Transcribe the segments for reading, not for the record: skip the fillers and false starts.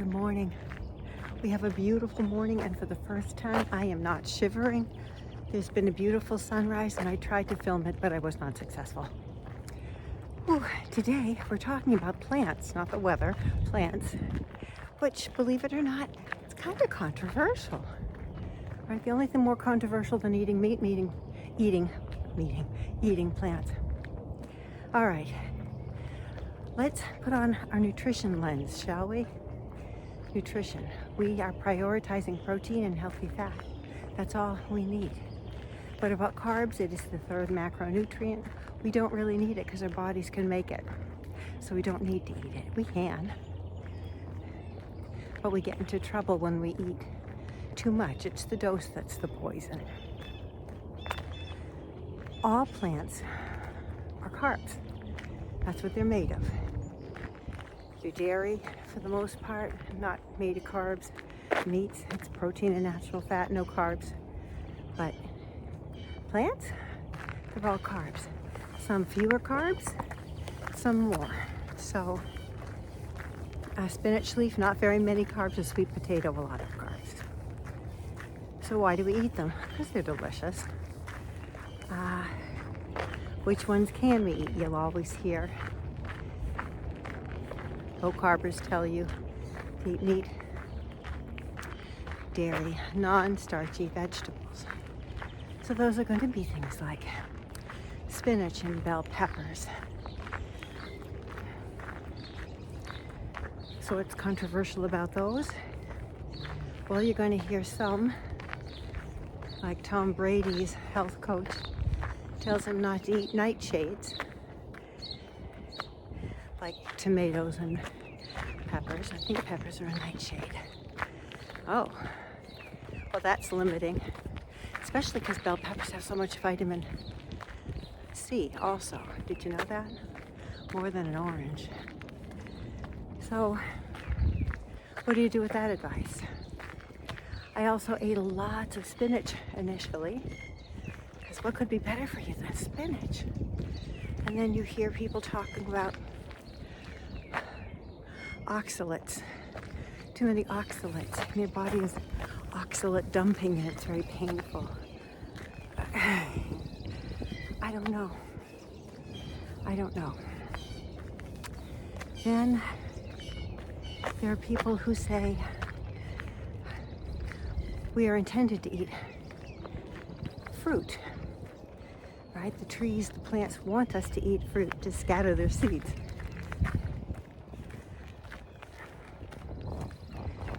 Good morning. We have a beautiful morning, and for the first time I am not shivering. There's been a beautiful sunrise and I tried to film it, but I was not successful. Whew. Today we're talking about plants, not the weather, plants, which, believe it or not, it's kind of controversial. Right? The only thing more controversial than eating meat, eating plants. All right, let's put on our nutrition lens, shall we? Nutrition. We are prioritizing protein and healthy fat. That's all we need. What about carbs? It is the third macronutrient. We don't really need it because our bodies can make it. So we don't need to eat it. We can. But we get into trouble when we eat too much. It's the dose that's the poison. All plants are carbs. That's what they're made of. Your dairy, for the most part, not made of carbs. Meats, it's protein and natural fat, no carbs. But plants, they're all carbs. Some fewer carbs, some more. So spinach leaf, not very many carbs. A sweet potato, a lot of carbs. So why do we eat them? Because they're delicious. Which ones can we eat? You'll always hear low-carbers tell you to eat meat, dairy, non-starchy vegetables. So those are going to be things like spinach and bell peppers. So what's controversial about those? Well, you're going to hear some, like Tom Brady's health coach tells him not to eat nightshades, like tomatoes and peppers. I think peppers are a nightshade. Oh, well, that's limiting, especially because bell peppers have so much vitamin C also. Did you know that? More than an orange. So what do you do with that advice? I also ate lots of spinach initially, because what could be better for you than spinach? And then you hear people talking about oxalates, too many oxalates, and your body is oxalate dumping and it's very painful. I don't know. Then there are people who say we are intended to eat fruit, right? The trees, the plants want us to eat fruit, to scatter their seeds.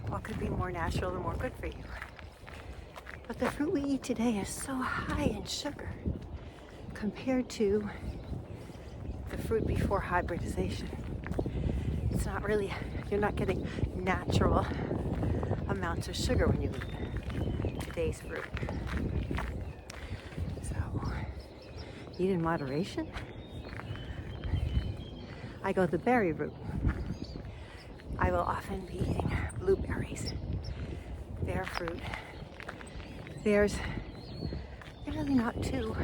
What could be more natural and more good for you? But the fruit we eat today is so high in sugar compared to the fruit before hybridization. It's not really, you're not getting natural amounts of sugar when you eat today's fruit. So, eat in moderation. I go the berry route. I will often be eating blueberries. Their fruit. They're really not too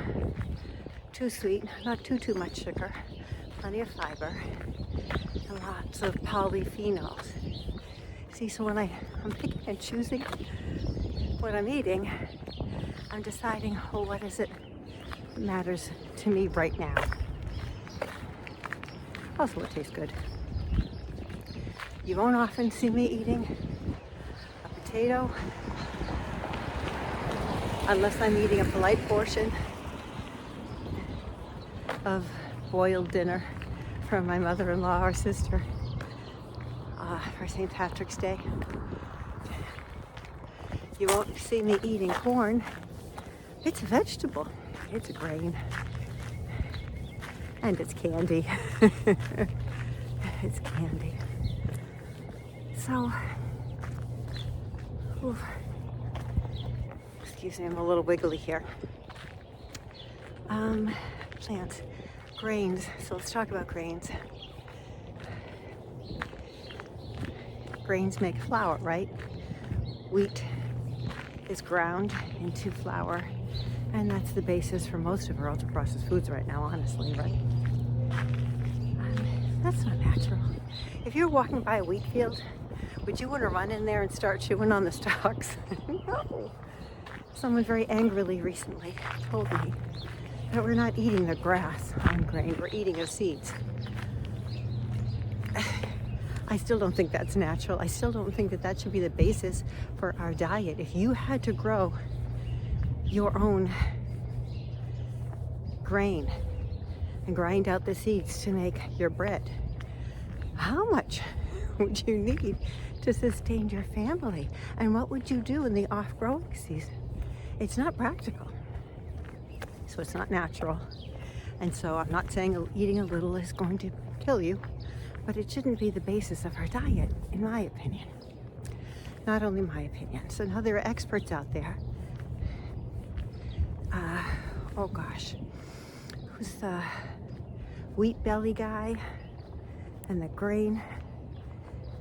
sweet, not too much sugar, plenty of fiber, and lots of polyphenols. See, so when I'm picking and choosing what I'm eating, I'm deciding, oh, what is it that matters to me right now? Also, it tastes good. You won't often see me eating a potato unless I'm eating a polite portion of boiled dinner from my mother-in-law or sister for St. Patrick's Day. You won't see me eating corn. It's a vegetable. It's a grain. And it's candy. It's candy. So, excuse me, I'm a little wiggly here. Plants, grains. So let's talk about grains. Grains make flour, right? Wheat is ground into flour, and that's the basis for most of our ultra-processed foods right now, honestly, right? That's not natural. If you're walking by a wheat field Would you want to run in there and start chewing on the stalks? No. Someone very angrily recently told me that we're not eating the grass on grain, we're eating the seeds. I still don't think that's natural. I still don't think that that should be the basis for our diet. If you had to grow your own grain and grind out the seeds to make your bread, how much would you need to sustain your family? And what would you do in the off-growing season? It's not practical. So it's not natural. And so I'm not saying eating a little is going to kill you, but it shouldn't be the basis of our diet, in my opinion. Not only my opinion. So now there are experts out there. Oh gosh, who's the wheat belly guy and the grain?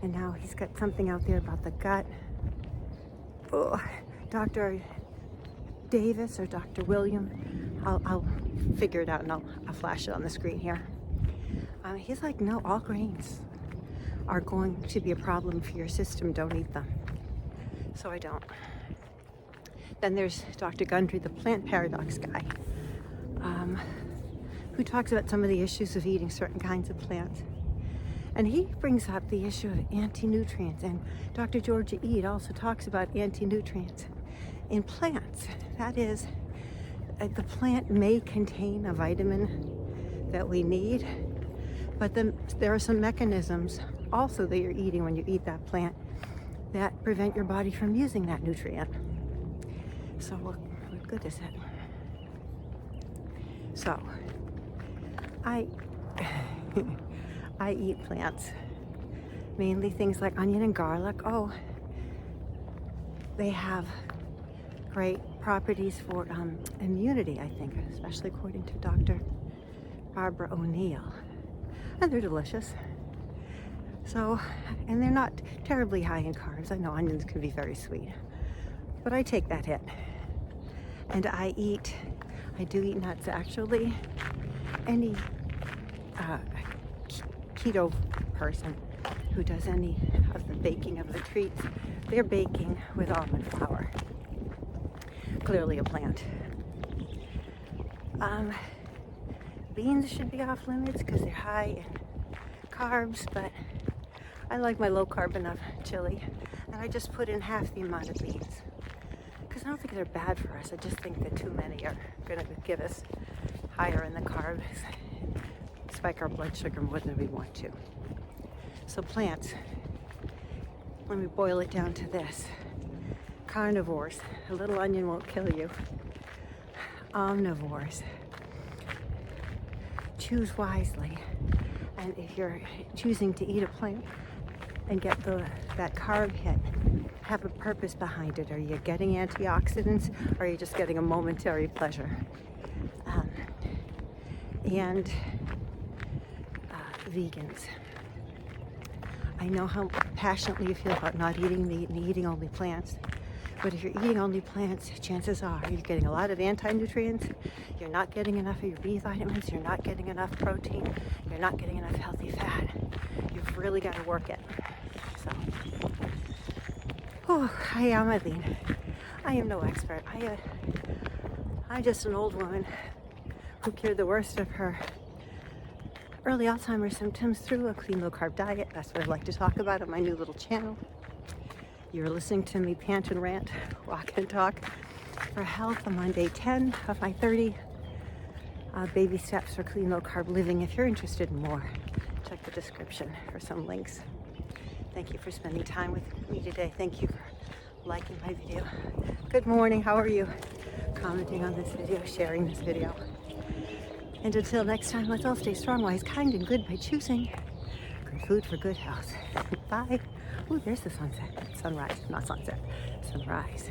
And now he's got something out there about the gut. Oh, Dr. Davis or Dr. William. I'll figure it out and I'll flash it on the screen here. He's like, no, all grains are going to be a problem for your system. Don't eat them. So I don't. Then there's Dr. Gundry, the plant paradox guy, who talks about some of the issues of eating certain kinds of plants. And he brings up the issue of anti-nutrients. And Dr. Georgia Ede also talks about anti-nutrients in plants. That is, the plant may contain a vitamin that we need, but then there are some mechanisms also that you're eating when you eat that plant that prevent your body from using that nutrient. So what good is it? So I eat plants, mainly things like onion and garlic. Oh, they have great properties for immunity, I think, especially according to Dr. Barbara O'Neill. And they're delicious. So, and they're not terribly high in carbs. I know onions can be very sweet, but I take that hit. And I do eat nuts actually. Any keto person who does any of the baking of the treats, they're baking with almond flour. Clearly a plant. Beans should be off limits because they're high in carbs, but I like my low carb enough chili, and I just put in half the amount of beans because I don't think they're bad for us. I just think that too many are going to give us higher in the carbs, spike our blood sugar more than we want to. So plants, let me boil it down to this. Carnivores, a little onion won't kill you. Omnivores, choose wisely. And if you're choosing to eat a plant and get that carb hit, have a purpose behind it. Are you getting antioxidants, or are you just getting a momentary pleasure? And vegans. I know how passionately you feel about not eating meat and eating only plants. But if you're eating only plants, chances are you're getting a lot of anti-nutrients, you're not getting enough of your B vitamins, you're not getting enough protein, you're not getting enough healthy fat. You've really got to work it. So, I am Eileen. I am no expert. I'm just an old woman who cured the worst of her early Alzheimer's symptoms through a clean low-carb diet. That's what I like to talk about on my new little channel. You're listening to me pant and rant, walk and talk for health. I'm on day 10 of my 30 baby steps for clean low-carb living. If you're interested in more, check the description for some links. Thank you for spending time with me today. Thank you for liking my video. Good morning, how are you? Commenting on this video, sharing this video. And until next time, let's all stay strong, wise, kind, and good by choosing good food for good health. Bye. Ooh, there's the sunset. Sunrise, not sunset. Sunrise.